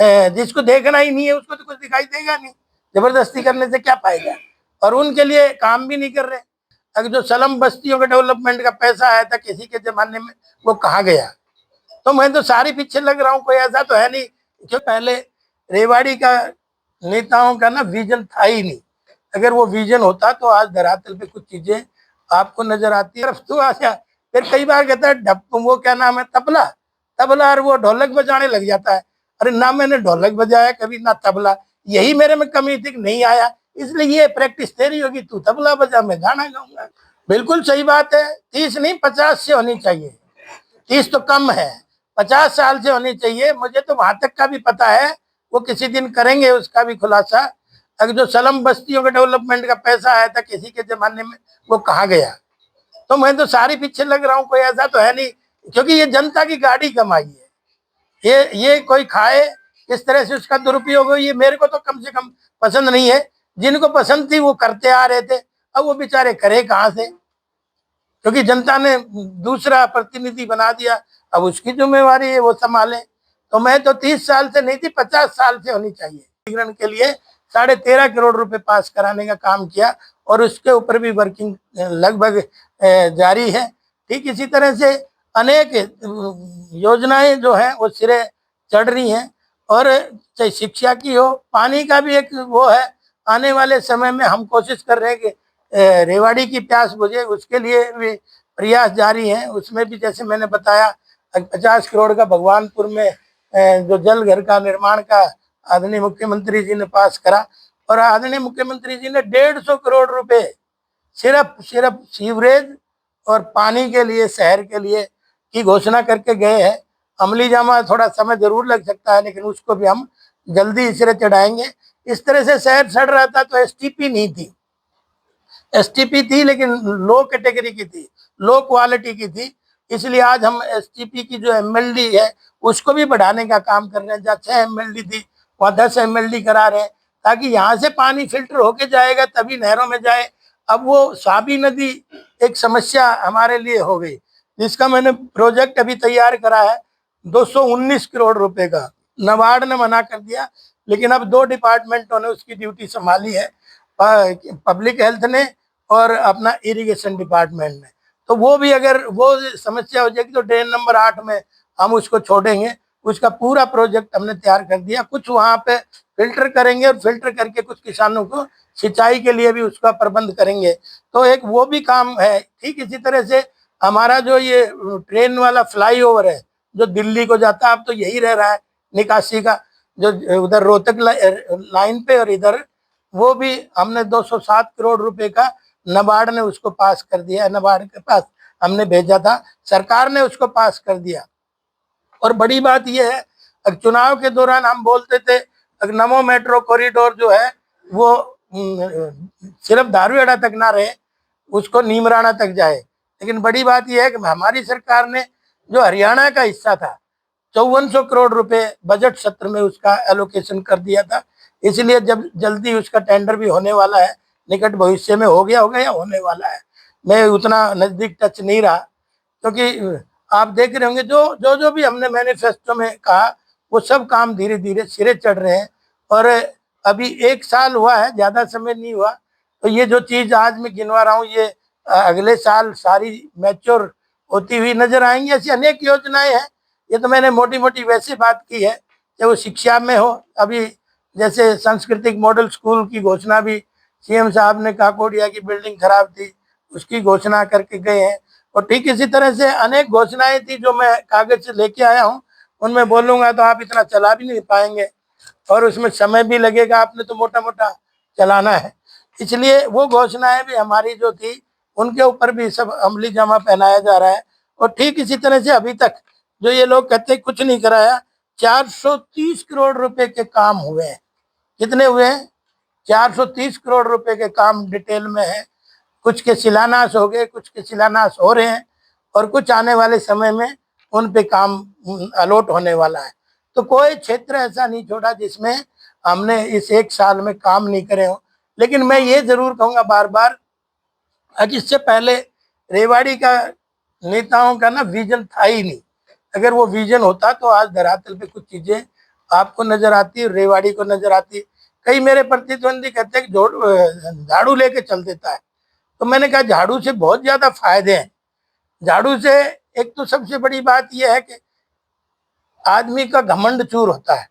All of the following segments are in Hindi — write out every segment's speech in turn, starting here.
जिसको देखना ही नहीं है उसको तो कुछ दिखाई देगा नहीं, जबरदस्ती करने से क्या फायदा। और उनके लिए काम भी नहीं कर रहे। अगर जो स्लम बस्तियों के डेवलपमेंट का पैसा आया था किसी के जमाने में, वो कहाँ गया? तो मैं तो सारी पीछे लग रहा हूँ, कोई ऐसा तो है नहीं। जो पहले रेवाड़ी का नेताओं का ना विजन था ही नहीं। अगर वो विजन होता तो आज धरातल पे कुछ चीजें आपको नजर आती है। तो आशा फिर कई बार कहता है वो क्या नाम है, तबला तबला, और वो ढोलक बजाने लग जाता है। अरे ना मैंने ढोलक बजाया कभी, ना तबला। यही मेरे में कमी थी कि नहीं आया, इसलिए ये प्रैक्टिस तेरी होगी, तू तबला बजा, मैं गाना गाऊंगा। बिल्कुल सही बात है। 30 नहीं 50 से होनी चाहिए। 30 तो कम है, 50 साल से होनी चाहिए। मुझे तो वहां तक का भी पता है, वो किसी दिन करेंगे उसका भी खुलासा। अगर जो स्लम बस्तियों के डेवलपमेंट का पैसा आया था किसी के जमाने में, वो कहाँ गया? तो मैं तो सारी पीछे लग रहा हूँ, कोई ऐसा तो है नहीं। क्योंकि ये जनता की गाड़ी कमाई है, ये कोई खाए इस तरह से उसका दुरुपयोग हो, ये मेरे को तो कम से कम पसंद नहीं है। जिनको पसंद थी वो करते आ रहे थे, अब वो बेचारे करे कहाँ से? क्योंकि जनता ने दूसरा प्रतिनिधि बना दिया, अब उसकी जिम्मेवारी है वो संभाले। तो मैं तो 30 साल से नहीं थी, 50 साल से होनी चाहिए। के लिए 13.5 करोड़ रुपए पास कराने का काम किया, और उसके ऊपर भी वर्किंग लगभग जारी है। ठीक इसी तरह से अनेक योजनाएं जो है वो सिरे चढ़ रही हैं। और चाहे शिक्षा की हो, पानी का भी एक वो है। आने वाले समय में हम कोशिश कर रहे हैं कि रेवाड़ी की प्यास बुझे, उसके लिए भी प्रयास जारी है। उसमें भी जैसे मैंने बताया 50 करोड़ का भगवानपुर में जो जल घर का निर्माण का आदरणीय मुख्यमंत्री जी ने पास करा, और आदरणीय मुख्यमंत्री जी ने 150 करोड़ रुपए सिर्फ सीवरेज और पानी के लिए, शहर के लिए की घोषणा करके गए हैं। अमली जामा थोड़ा समय जरूर लग सकता है, लेकिन उसको भी हम जल्दी सिरे चढ़ाएंगे। इस तरह से शहर सड़ रहा था तो एसटीपी नहीं थी, एसटीपी थी लेकिन लो कैटेगरी की थी, लो क्वालिटी की थी। इसलिए आज हम एसटीपी की जो एमएलडी है उसको भी बढ़ाने का काम कर रहे हैं। जहाँ 6 एमएलडी थी वहाँ 10 एमएलडी करा रहे हैं, ताकि यहाँ से पानी फिल्टर होके जाएगा तभी नहरों में जाए। अब वो साबी नदी एक समस्या हमारे लिए हो गई, जिसका मैंने प्रोजेक्ट अभी तैयार करा है 219 करोड़ रुपए का। नबार्ड ने मना कर दिया, लेकिन अब 2 डिपार्टमेंटों ने उसकी ड्यूटी संभाली है, पब्लिक हेल्थ ने और अपना इरिगेशन डिपार्टमेंट ने। तो वो भी अगर वो समस्या हो जाएगी तो ड्रेन नंबर 8 में हम उसको छोड़ेंगे। उसका पूरा प्रोजेक्ट हमने तैयार कर दिया। कुछ वहाँ पे फिल्टर करेंगे, और फिल्टर करके कुछ किसानों को सिंचाई के लिए भी उसका प्रबंध करेंगे। तो एक वो भी काम है। ठीक इसी तरह से हमारा जो ये ट्रेन वाला फ्लाईओवर है जो दिल्ली को जाता है, अब तो यही रह रहा है निकासी का, जो उधर रोहतक लाइन पे, और इधर वो भी हमने 207 करोड़ रुपए का नबार्ड ने उसको पास कर दिया है। नबार्ड के पास हमने भेजा था, सरकार ने उसको पास कर दिया। और बड़ी बात यह है, चुनाव के दौरान हम बोलते थे नमो मेट्रो कॉरिडोर जो है वो सिर्फ दारूअड्डा तक ना रहे, उसको नीमराना तक जाए। लेकिन बड़ी बात यह है कि हमारी सरकार ने जो हरियाणा का हिस्सा था 5400 करोड़ रुपए बजट सत्र में उसका एलोकेशन कर दिया था। इसलिए जब जल्दी उसका टेंडर भी होने वाला है, निकट भविष्य में हो गया होगा या होने वाला है, मैं उतना नजदीक टच नहीं रहा। क्योंकि आप देख रहे होंगे जो भी हमने मैनिफेस्टो में कहा वो सब काम धीरे धीरे सिरे चढ़ रहे हैं। और अभी 1 साल हुआ है, ज्यादा समय नहीं हुआ। तो ये जो चीज आज मैं गिनवा रहा हूँ ये अगले साल सारी मैच्योर होती हुई नजर आएंगी। ऐसी अनेक योजनाएं हैं। ये तो मैंने मोटी मोटी वैसे बात की है, चाहे वो शिक्षा में हो। अभी जैसे सांस्कृतिक मॉडल स्कूल की घोषणा भी सीएम साहब ने, काकोड़िया की बिल्डिंग खराब थी उसकी घोषणा करके गए हैं। और ठीक इसी तरह से अनेक घोषणाएं थी जो मैं कागज से लेके आया हूँ, उनमें बोलूंगा तो आप इतना चला भी नहीं पाएंगे, और उसमें समय भी लगेगा, आपने तो मोटा मोटा चलाना है। इसलिए वो घोषणाएं भी हमारी जो थी उनके ऊपर भी सब अमली जामा पहनाया जा रहा है। और ठीक इसी तरह से अभी तक जो ये लोग कहते हैं कुछ नहीं कराया, 430 करोड़ रुपए के काम हुए हैं। कितने हुए हैं? 430 करोड़ रुपए के काम डिटेल में है। कुछ के शिलान्यास हो गए, कुछ के शिलान्यास हो रहे हैं, और कुछ आने वाले समय में उन पे काम अलॉट होने वाला है। तो कोई क्षेत्र ऐसा नहीं छोड़ा जिसमें हमने इस 1 साल में काम नहीं करे हो। लेकिन मैं ये जरूर कहूँगा बार बार, इससे पहले रेवाड़ी का नेताओं का ना विजन था ही नहीं। अगर वो विजन होता तो आज धरातल पे कुछ चीजें आपको नजर आती है, रेवाड़ी को नजर आती है। कई मेरे प्रतिद्वंदी कहते हैं कि झाड़ू लेके चल देता है। तो मैंने कहा झाड़ू से बहुत ज्यादा फायदे हैं। झाड़ू से एक तो सबसे बड़ी बात यह है कि आदमी का घमंड चूर होता है,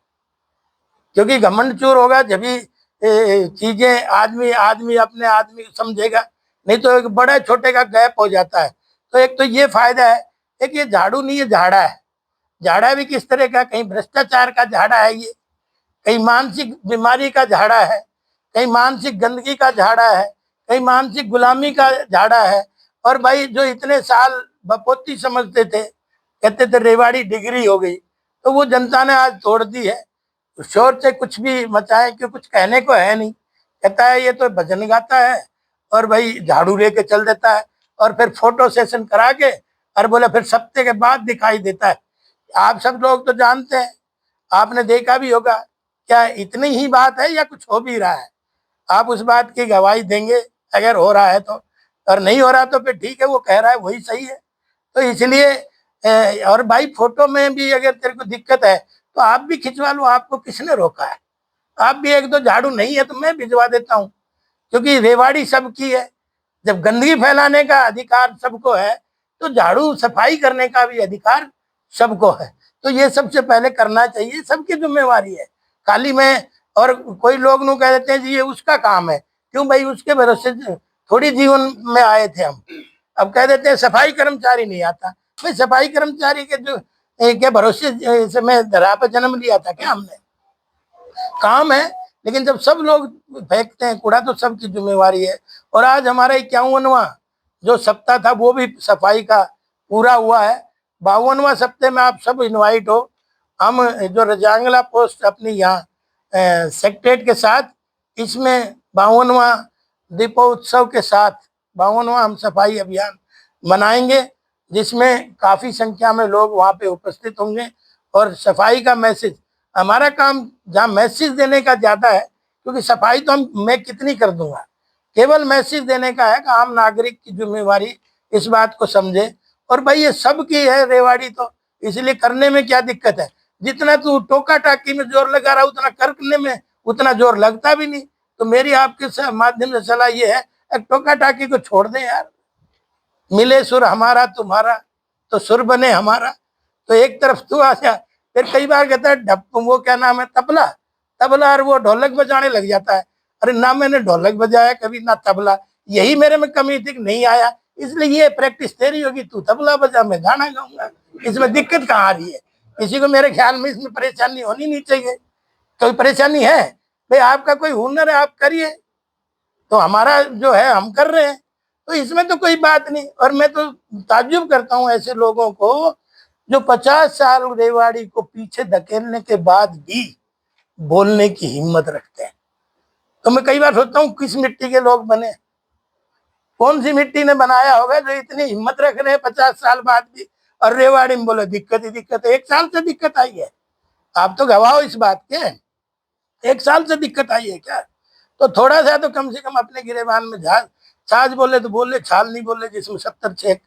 क्योंकि घमंड चूर होगा जब भी चीजें आदमी आदमी अपने आदमी समझेगा, नहीं तो एक बड़े छोटे का गैप हो जाता है। तो एक तो ये फायदा है, एक ये झाड़ू नहीं, ये झाड़ा है। झाड़ा भी किस तरह का, कहीं भ्रष्टाचार का झाड़ा है ये, कहीं मानसिक बीमारी का झाड़ा है, कहीं मानसिक गंदगी का झाड़ा है, कहीं मानसिक गुलामी का झाड़ा है। और भाई जो इतने साल बपोती समझते थे, कहते थे रेवाड़ी डिग्री हो गई, तो वो जनता ने आज तोड़ दी है। शोर से कुछ भी मचाए कि कुछ कहने को है नहीं, कहता है ये तो भजन गाता है और भाई झाड़ू लेके चल देता है, और फिर फोटो सेशन करा के और बोले फिर सप्ते के बाद दिखाई देता है। आप सब लोग तो जानते हैं, आपने देखा भी होगा, क्या इतनी ही बात है या कुछ हो भी रहा है? आप उस बात की गवाही देंगे अगर हो रहा है तो, और नहीं हो रहा तो फिर ठीक है, वो कह रहा है वही सही है। तो इसलिए और भाई फोटो में भी अगर तेरे को दिक्कत है तो आप भी खिंचवा लो, आपको किसने रोका है? आप भी एक दो झाड़ू नहीं है तो मैं भिजवा देता हूँ, क्योंकि रेवाड़ी सबकी है। जब गंदगी फैलाने का अधिकार सबको है तो झाड़ू सफाई करने का भी अधिकार सबको है। तो ये सबसे पहले करना चाहिए, सबकी जिम्मेवारी है। खाली मैं और कोई लोग नु कह देते हैं जी ये उसका काम है, क्यों भाई? उसके भरोसे थोड़ी जीवन में आए थे हम। अब कह देते हैं सफाई कर्मचारी नहीं आता। भाई सफाई कर्मचारी के जो के भरोसे से मैं धरा पर जन्म लिया था क्या? हमने काम है, लेकिन जब सब लोग फेंकते हैं कूड़ा तो सबकी जिम्मेवारी है। और आज हमारा 51वां जो सप्ताह था वो भी सफाई का पूरा हुआ है। 52वां सप्ताह में आप सब इनवाइट हो। हम जो रजांगला पोस्ट अपनी यहाँ सेक्रेटरीट के साथ, इसमें 52वां दीपोत्सव के साथ 52वां हम सफाई अभियान मनाएंगे, जिसमें काफी संख्या में लोग वहाँ पे उपस्थित होंगे। और सफाई का मैसेज, हमारा काम जहाँ मैसेज देने का ज्यादा है, क्योंकि सफाई तो मैं कितनी कर दूंगा, केवल मैसेज देने का है कि आम नागरिक की जिम्मेवारी इस बात को समझे। और भाई ये सबकी है रेवाड़ी, तो इसलिए करने में क्या दिक्कत है? जितना तू टोका टाकी में जोर लगा रहा उतना करने में उतना जोर लगता भी नहीं। तो मेरी आपके माध्यम से सलाह ये है, एक टोका टाकी को छोड़ दे यार। मिले सुर हमारा तुम्हारा तो सुर बने हमारा। तो एक तरफ तू आ जा, फिर कई बार कहता है वो क्या नाम है, तबला तबला, और वो ढोलक बजाने लग जाता है। अरे ना मैंने ढोलक बजाया कभी, ना तबला। यही मेरे में कमी थी कि नहीं आया, इसलिए ये प्रैक्टिस तेरी होगी, तू तबला बजा मैं गाना गाऊंगा। इसमें दिक्कत कहाँ आ रही है? किसी को मेरे ख्याल में इसमें परेशानी होनी नहीं चाहिए। कोई परेशानी है? भाई आपका कोई हुनर है आप करिए, तो हमारा जो है हम कर रहे हैं, तो इसमें तो कोई बात नहीं। और मैं तो ताज्जुब करता हूँ ऐसे लोगों को जो 50 साल रेवाड़ी को पीछे धकेलने के बाद भी बोलने की हिम्मत रखते हैं। तो मैं कई बार सोचता हूँ किस मिट्टी के लोग बने, कौन सी मिट्टी ने बनाया होगा जो इतनी हिम्मत रख रहे हैं 50 साल बाद भी। और रेवाड़ी में बोले दिक्कत ही दिक्कत है। 1 साल से दिक्कत आई है, आप तो गवाह हो इस बात के। 1 साल से दिक्कत आई है क्या? तो थोड़ा सा तो कम से कम अपने गिरेबान में छाछ बोले तो बोले, छाल नहीं बोले जिसमें 70 छेक,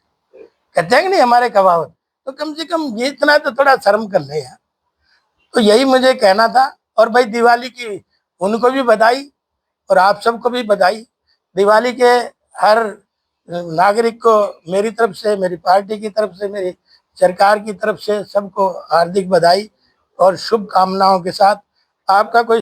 कहते हैं कि नहीं हमारे कहावत। तो कम से कम ये इतना तो थोड़ा शर्म कर ले यार। तो यही मुझे कहना था। और भाई दिवाली की उनको भी बधाई और आप सबको भी बधाई। दिवाली के हर नागरिक को मेरी तरफ से, मेरी पार्टी की तरफ से, मेरी सरकार की तरफ से सबको हार्दिक बधाई और शुभकामनाओं के साथ। आपका कोई